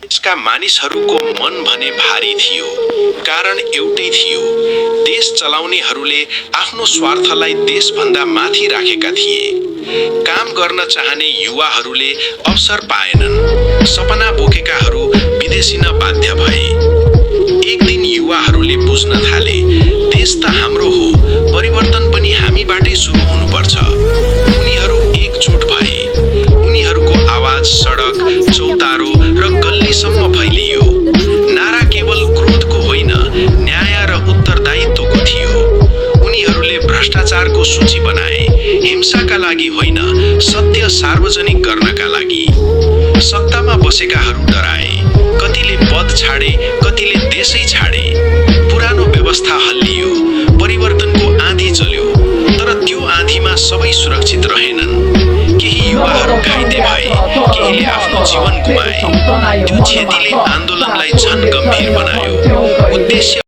देशका मानिसहरूको मन भने भारी थियो। कारण एउटै थियो, देश चलाउनेहरूले आफ्नो स्वार्थलाई देशभन्दा माथि राखेका थिए। काम गर्न चाहने युवाहरूले अवसर पाएनन्। सपना बोकेकाहरू विदेशिन बाध्य भए। एक दिन युवाहरूले बुझ्न थाले, देश त हाम्रो हो, परिवर्तन पनि हामीबाटै सुरु हुनुपर्छ। उनीहरू एकजुट भए। उनीहरूको आवाज सडक, चौतारो र गल्लीसम्म फैलियो। नारा केवल क्रोधको होइन, न्याय र उत्तरदायित्वको थियो। उनीहरूले भ्रष्टाचारको सूची बनाए, हिंसाका लागि होइन, सत्य सार्वजनिक गर्नका लागि। सत्तामा बसेकाहरू डराए, कतिले पद छाडे, कतिले देशै छाडे। पुरानो व्यवस्था हल्लियो, परिवर्तनको आँधी चल्यो। तर त्यो आँधीमा सबै सुरक्षित रहेनन्। केही युवाहरू घाइते भए, केहीले आफ्नो जीवन गुमाए। त्यो क्षतिले आन्दोलनलाई झन गम्भीर बनायो। उद्देश्य